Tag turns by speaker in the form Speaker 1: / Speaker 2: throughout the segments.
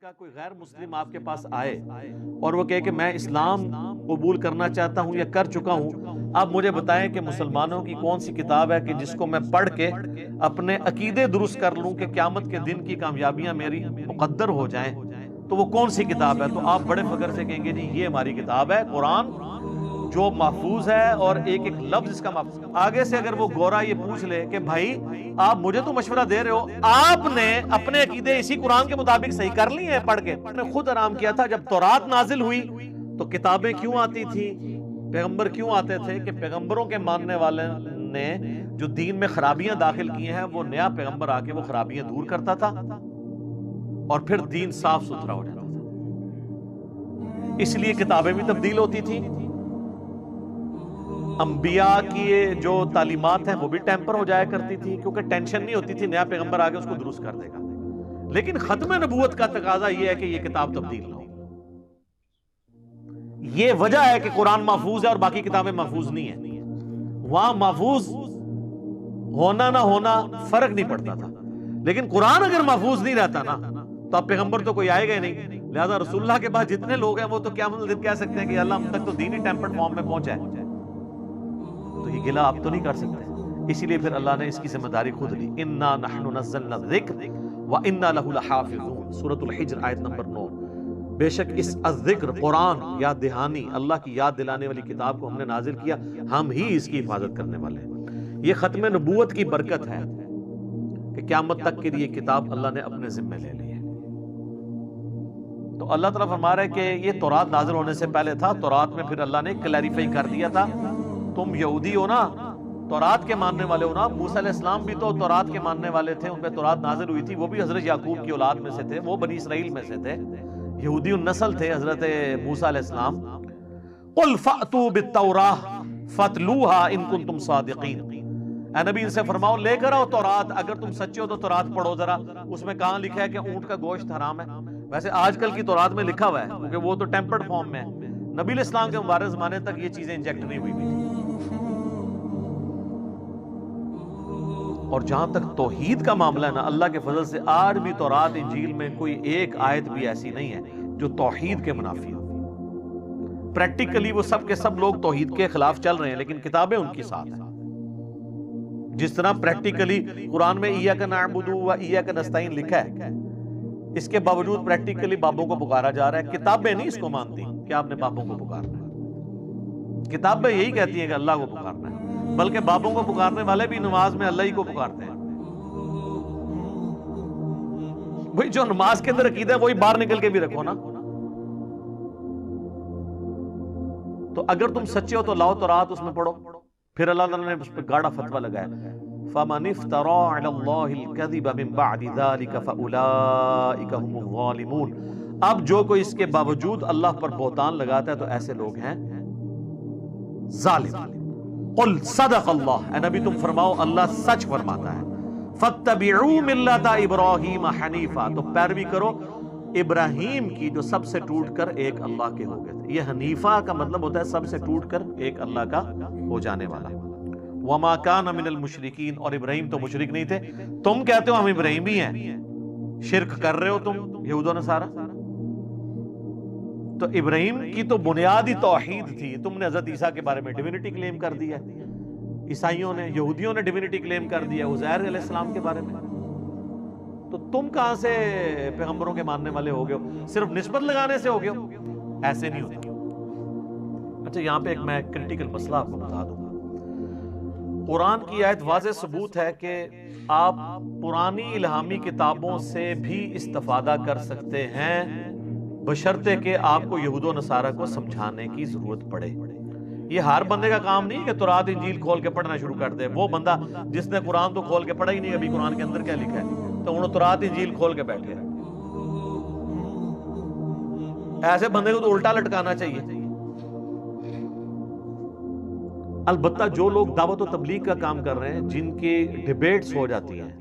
Speaker 1: کوئی غیر مسلم آپ کے پاس آئے اور وہ کہے کہ میں اسلام قبول کرنا چاہتا ہوں یا کر چکا ہوں، آپ مجھے بتائیں کہ مسلمانوں کی کون سی کتاب ہے کہ جس کو میں پڑھ کے اپنے عقیدے درست کر لوں کہ قیامت کے دن کی کامیابیاں میری مقدر ہو جائیں، تو وہ کون سی کتاب ہے؟ تو آپ بڑے فخر سے کہیں گے جی یہ ہماری کتاب ہے قرآن، جو محفوظ ہے اور ایک ایک لفظ اس کا محفوظ۔ آگے سے اگر وہ گورا یہ پوچھ لے کہ بھائی آپ مجھے تو مشورہ دے رہے ہو، آپ نے اپنے عقیدے اسی قرآن کے مطابق صحیح کر لی ہیں پڑھ کے؟ نے خود آرام کیا تھا جب تورات نازل ہوئی تو کتابیں کیوں آتی تھی، پیغمبر کیوں آتے تھے؟ کہ پیغمبروں کے ماننے والے نے جو دین میں خرابیاں داخل کی ہیں وہ نیا پیغمبر آ کے وہ خرابیاں دور کرتا تھا اور پھر دین صاف ستھرا ہو جاتا تھا۔ اس لیے کتابیں بھی تبدیل ہوتی تھی، انبیاء کی جو تعلیمات ہیں وہ بھی ٹیمپر ہو جایا کرتی تھی، کیونکہ ٹینشن نہیں ہوتی تھی نیا پیغمبر آگے اس کو درست کر دے گا۔ لیکن ختم نبوت کا تقاضا یہ ہے کہ یہ کتاب تبدیل نہ ہو۔ یہ وجہ ہے کہ قرآن محفوظ ہے اور باقی کتابیں محفوظ نہیں ہیں۔ وہاں محفوظ ہونا نہ ہونا فرق نہیں پڑتا تھا، لیکن قرآن اگر محفوظ نہیں رہتا نا تو اب پیغمبر تو کوئی آئے گا ہی نہیں۔ لہذا رسول اللہ کے بعد جتنے لوگ ہیں وہ تو قیامت الدین کہہ سکتے ہیں کہ اللہ ہم تک تو دین ہی ٹیمپرڈ فارم میں پہنچا ہے، تو یہ گلہ آپ تو نہیں کر سکتے۔ اسی لیے پھر اللہ نے اس کی ذمہ داری خود لی، انا نحن نزلنا الذکر وانا لہ لحافظون، سورۃ الحجر آیت نمبر 9۔ بے شک اس الذکر قرآن یاد دہانی، اللہ کی یاد دلانے والی کتاب کو ہم نے نازل کیا، ہم ہی اس کی حفاظت کرنے والے ہیں۔ یہ ختم نبوت کی برکت ہے کہ قیامت تک کے لیے کتاب اللہ نے اپنے ذمہ لے لی ہے۔ تو اللہ تعالیٰ فرما رہا ہے کہ یہ تورات نازل ہونے سے پہلے تھا، تورات میں پھر اللہ نے کلیریفائی کر دیا تھا، تم یہودی ہو نا، تورات کے ماننے والے ہو نا۔ موسیٰ علیہ السلام بھی تو تورات کے ماننے والے تھے، ان پہ تورات نازل ہوئی تھی، وہ بھی حضرت یعقوب کی اولاد میں سے تھے، وہ بنی اسرائیل میں سے تھے، یہودی النسل تھے حضرت موسیٰ علیہ السلام۔ قل فأتوا بالتوراة فاتلوها ان کنتم صادقین، اے نبی ان سے فرماؤ لے کر آؤ تورات، اگر تم سچے ہو تو تورات پڑھو ذرا، اس میں کہاں لکھا ہے کہ اونٹ کا گوشت حرام ہے؟ ویسے آج کل کی تورات میں لکھا ہوا ہے کیونکہ وہ تو ٹیمپرڈ فارم میں ہے، نبی علیہ السلام کے مبارک زمانے تک یہ چیزیں انجیکٹ نہیں ہوئی تھی۔ اور جہاں تک توحید کا معاملہ ہے نا، اللہ کے فضل سے آج بھی تورات انجیل میں کوئی ایک آیت بھی ایسی نہیں ہے جو توحید کے منافی ہو۔ پریکٹیکلی وہ سب کے سب لوگ توحید کے خلاف چل رہے ہیں، لیکن کتابیں ان کے ساتھ ہیں۔ جس طرح پریکٹیکلی قرآن میں ایاک نعبد و ایاک نستعین لکھا ہے، اس کے باوجود پریکٹیکلی بابوں کو پکارا جا رہا ہے۔ کتابیں نہیں اس کو مانتی کہ آپ نے بابوں کو پکارنا ہے، کتابیں یہی کہتی ہیں کہ اللہ کو پکارنا ہے، بلکہ بابوں کو پکارنے والے بھی نماز میں اللہ ہی کو پکارتے ہیں۔ وہی جو نماز کے اندر عقیدہ ہے وہی باہر نکل کے بھی رکھو نا۔ تو اگر تم سچے ہو تو لاؤ تورات، اس میں پڑھو۔ پھر اللہ تعالیٰ نے اس پہ گاڑا فتویٰ لگایا، فَمَنِ افْتَرَىٰ عَلَى اللَّهِ الْكَذِبَ مِن بَعْدِ ذَلِكَ فَأُولَٰئِكَ هُمُ الظَّالِمُونَ۔ اب جو کوئی اس کے باوجود اللہ پر بہتان لگاتا ہے تو ایسے لوگ ہیں ظالم۔ قل صدق اللہ، اے نبی تم فرماؤ اللہ سچ فرماتا ہے۔ فَاتَّبِعُوا مِلَّةَ إِبْرَاهِيمَ حَنِيفًا، تو پیروی کرو ابراہیم کی جو سب سے ٹوٹ کر ایک اللہ کے ہو گئے تھے۔ یہ حنیفہ کا مطلب ہوتا ہے سب سے ٹوٹ کر ایک اللہ کا ہو جانے والا۔ وما کان من المشرکین، اور ابراہیم تو مشرک نہیں تھے۔ تم کہتے ہو ہم ابراہیمی ہیں، شرک کر رہے ہو تم یہود و نصارہ۔ تو ابراہیم کی تو بنیادی توحید تھی، تم نے حضرت عیسیٰ کے بارے میں ڈیوینٹی کلیم کر دیا ہے، عیسائیوں نے یہودیوں نے ڈیوینٹی کلیم کر دیا عزیر علیہ السلام کے بارے میں۔ تو تم کہاں سے پیغمبروں کے ماننے والے ہو گئے ہو؟ صرف نسبت لگانے سے ہو گئے ہو؟ ایسے نہیں ہوتا۔ اچھا یہاں پہ ایک میں کرٹیکل مسئلہ آپ کو بتا دوں گا۔ قرآن کی آیت واضح ثبوت ہے کہ آپ پرانی الہامی کتابوں سے بھی استفادہ کر سکتے ہیں، بشرطے کہ آپ کو یہود و نصارہ کو سمجھانے کی ضرورت پڑے۔ یہ ہر بندے کا کام نہیں کہ تورات انجیل کھول کے پڑھنا شروع کر دے۔ وہ بندہ جس نے قرآن تو کھول کے پڑھا ہی نہیں ابھی قرآن کے اندر کیا لکھا ہے، تو انہوں تورات انجیل کھول کے بیٹھے ہیں۔ ایسے بندے کو تو الٹا لٹکانا چاہیے۔ البتہ جو لوگ دعوت و تبلیغ کا کام کر رہے ہیں، جن کی ڈیبیٹس ہو جاتی ہیں،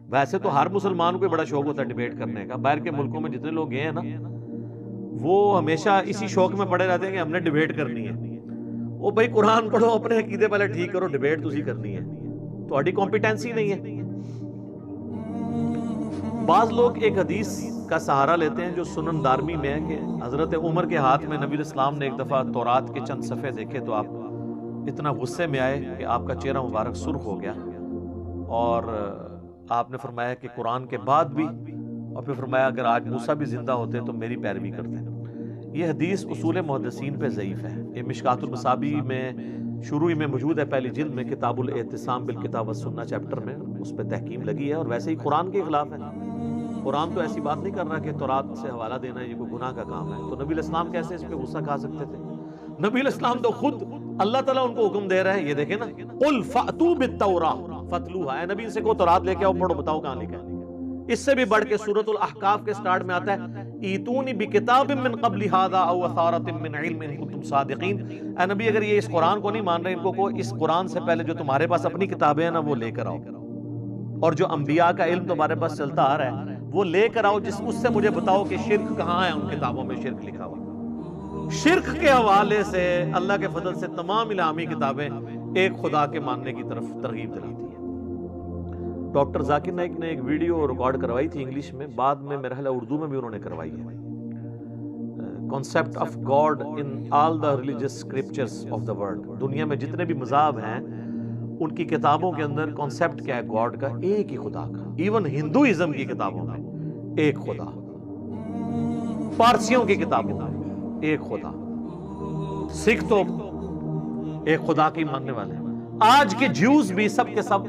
Speaker 1: ویسے تو ہر مسلمان کو بڑا شوق ہوتا ہے ڈیبیٹ کرنے کا، باہر کے ملکوں میں جتنے لوگ گئے ہیں نا وہ ہمیشہ اسی شوق میں پڑے رہتے ہیں کہ ہم نے ڈیبیٹ کرنی ہے۔ وہ بھائی قرآن پڑھو، اپنے عقیدے پہلے ٹھیک کرو، ڈیبیٹ تسی کرنی ہے، تہاڈی کمپیٹنسی نہیں ہے۔ بعض لوگ ایک حدیث کا سہارا لیتے ہیں جو سنن دارمی میں ہے کہ حضرت عمر کے ہاتھ میں نبی الاسلام نے ایک دفعہ تورات کے چند صفحے دیکھے تو آپ اتنا غصے میں آئے کہ آپ کا چہرہ مبارک سرخ ہو گیا، اور آپ نے فرمایا کہ قرآن کے بعد بھی، اور پھر فرمایا اگر آج موسیٰ بھی زندہ ہوتے تو میری پیروی کرتے۔ یہ حدیث اصول محدثین پہ ضعیف ہے۔ یہ مشکات المصابیح میں شروع میں موجود ہے، پہلی جلد میں، کتاب الاعتصام بالکتاب والسنہ چیپٹر میں اس پہ تحکیم لگی ہے، اور ویسے ہی قرآن کے خلاف ہے۔ قرآن تو ایسی بات نہیں کر رہا کہ تورات سے حوالہ دینا یہ کوئی گناہ کا کام ہے، تو نبی الاسلام کیسے اس پہ غصہ کھا سکتے تھے؟ نبی الاسلام تو خود اللہ تعالیٰ ان کو حکم دے رہا ہے، یہ دیکھیں نا، قل فأتوا بالتوراۃ فاتلوها، اے نبی ان سے کو تورات لے کے آؤ، پڑھو، بتاؤ کہاں لکھا ہے۔ اس سے بھی بڑھ کے سورۃ الاحقاف کے سٹارٹ میں آتا ہے ایتونی بکتاب من قبل ھذا او اثارۃ من علم ان کنتم صادقین، اے نبی اگر یہ اس قرآن کو نہیں مان رہے، ان کو اس قرآن سے پہلے جو تمہارے پاس اپنی کتابیں ہیں نا وہ لے کر آؤ، اور جو انبیاء کا علم تمہارے پاس چلتا آ رہا ہے وہ لے کر آؤ، اس سے مجھے بتاؤ کہ شرک کہاں ہے ان کتابوں میں شرک لکھا ہوا۔ شرک کے حوالے سے اللہ کے فضل سے تمام الہامی کتابیں ایک خدا کے ماننے کی طرف ترغیب دلاتی ہیں۔ ڈاکٹر ذاکر نائک نے ایک ویڈیو ریکارڈ کروائی تھی انگلش میں، بعد میں میرا خیال ہے اردو میں بھی انہوں نے کروائی ہے، concept of God in all the religious scriptures of the world. دنیا میں جتنے بھی مذاہب ہیں ان کی کتابوں کے اندر کانسیپٹ کیا ہے گاڈ کا، ایک ہی خدا کا۔ ایون ہندوازم کی کتابوں میں ایک خدا، پارسیوں کی کتابوں میں ایک خدا، سکھ تو ایک خدا کی ماننے والے ہیں، آج کے جیوز بھی سب کے سب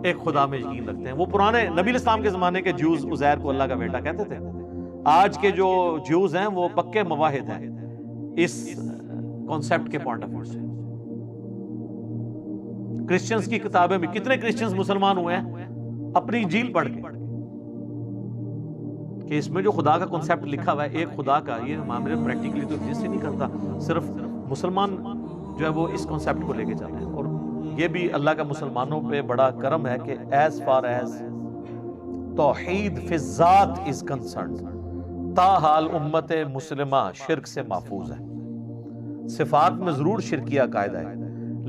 Speaker 1: ایک خدا میں یقین رکھتے ہیں۔ وہ پرانے نبی الاسلام کے زمانے کے جیوز عزیر کو اللہ کا بیٹا کہتے تھے، آج کے جو جیوز ہیں وہ پکے مواحد ہیں اس کانسیپٹ کے پوائنٹ آف ویو سے۔ کرسچنز کی کتابیں بھی، کتنے کرسچنز مسلمان ہوئے ہیں اپنی انجیل پڑھ کے، کہ اس میں جو خدا کا کانسیپٹ لکھا ہوا ہے ایک خدا کا، یہ معاملے پریکٹیکلی تو ایگزسٹ ہی نہیں کرتا، صرف مسلمان جو ہے وہ اس کانسیپٹ کو لے کے چل رہے ہیں۔ اور یہ بھی اللہ کا مسلمانوں پہ بڑا کرم ہے کہ ایز فار ایز توحید فی الذات از کنسرنڈ، تاحال امت مسلمہ شرک سے محفوظ ہے۔ صفات میں ضرور شرکیہ عقائد ہے،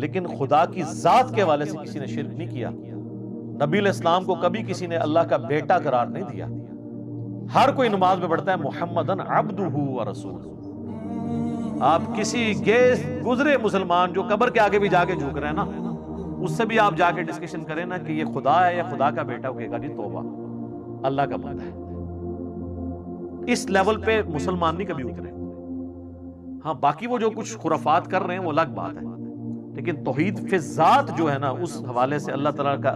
Speaker 1: لیکن خدا کی ذات کے حوالے سے کسی نے شرک نہیں کیا۔ نبی علیہ السلام کو کبھی کسی نے اللہ کا بیٹا قرار نہیں دیا۔ ہر کوئی نماز میں پڑھتا ہے محمدن عبدہ ورسولہ۔ آپ کسی گزرے مسلمان جو قبر کے آگے بھی جا کے جھک رہے ہیں نا، اس سے بھی آپ جا کے ڈسکشن کریں نا کہ یہ خدا ہے یا خدا کا بیٹا، وہ کہے گا جی توبہ، اللہ کا بندہ ہے۔ اس لیول پہ مسلمان نہیں کبھی اترے۔ ہاں باقی وہ جو کچھ خرافات کر رہے ہیں وہ الگ بات ہے، لیکن توحید فی الذات جو ہے نا، اس حوالے سے اللہ تعالیٰ کا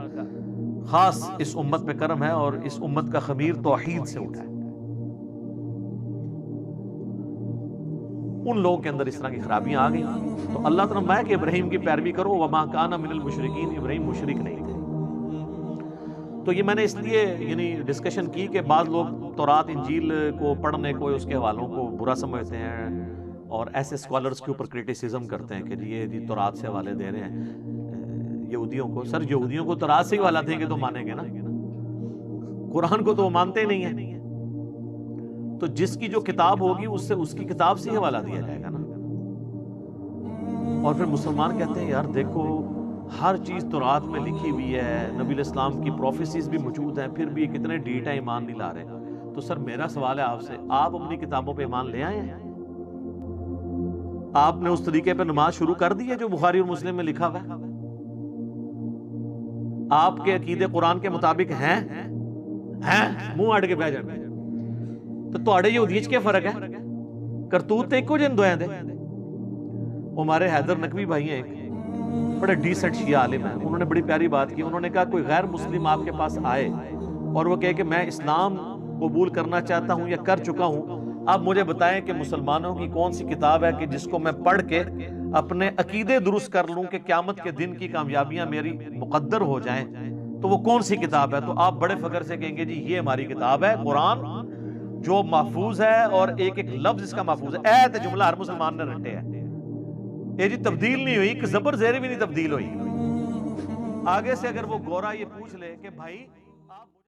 Speaker 1: خاص اس امت پہ کرم ہے، اور اس امت کا خمیر توحید سے اٹھا ہے۔ ان لوگوں کے اندر اس طرح کی خرابیاں آ گئی تو اللہ تعالیٰ فرمایا کہ ابراہیم کی پیروی کرو، وما کان من المشرکین، ابراہیم مشرک نہیں تھے۔ تو یہ میں نے اس لیے یعنی ڈسکشن کی کہ بعض لوگ تورات انجیل کو پڑھنے کو، اس کے حوالوں کو برا سمجھتے ہیں، اور ایسے اسکالرز کے اوپر کرٹیسزم کرتے ہیں کہ یہ تورات سے حوالے دے رہے ہیں یہودیوں کو۔ سر یہودیوں کو تورات سے ہی حوالہ دیں گے تو مانیں گے نا، قرآن کو تو وہ مانتے نہیں ہیں۔ تو جس کی جو کتاب ہوگی اس سے اس کی کتاب سے ہی حوالہ دیا جائے گا نا۔ اور پھر مسلمان کہتے ہیں یار دیکھو ہر چیز تورات میں لکھی ہوئی ہے، نبی علیہ السلام کی پروفیسیز بھی موجود ہیں، پھر بھی یہ کتنے ڈیٹ ہیں ایمان نہیں لا رہے۔ تو سر میرا سوال ہے آپ سے، آپ اپنی کتابوں پہ ایمان لے آئے ہیں؟ آپ نے اس طریقے پہ نماز شروع کر دی ہے جو بخاری اور مسلم میں لکھا ہوا ہے؟ آپ کے عقیدے قرآن کے مطابق ہیں؟ منہ اڑ کے بہ جائیں تو تواڈے یہودی وچ کیا فرق ہے؟ کرتوت ایک جن دوئیں دے۔ ہمارے حیدر نقوی بھائی ہیں، ایک بڑے ڈیسنٹ شیعہ عالم ہیں، انہوں نے بڑی پیاری بات کی۔ انہوں نے کہا کوئی غیر مسلم آپ کے پاس آئے اور وہ کہے کہ میں اسلام قبول کرنا چاہتا ہوں یا کر چکا ہوں، آپ مجھے بتائیں کہ مسلمانوں کی کون سی کتاب ہے کہ جس کو میں پڑھ کے اپنے عقیدے درست کر لوں کہ قیامت کے دن کی کامیابیاں میری مقدر ہو جائیں، تو وہ کون سی کتاب ہے؟ تو آپ بڑے فخر سے کہیں گے جی یہ ہماری کتاب ہے قرآن، جو محفوظ ہے اور ایک ایک لفظ اس کا محفوظ ہے۔ ایت جملہ ہر مسلمان نے رٹے ہے، یہ جی تبدیل نہیں ہوئی، کہ زبر زیریں بھی نہیں تبدیل ہوئی۔ آگے سے اگر وہ گورا یہ پوچھ لے کہ بھائی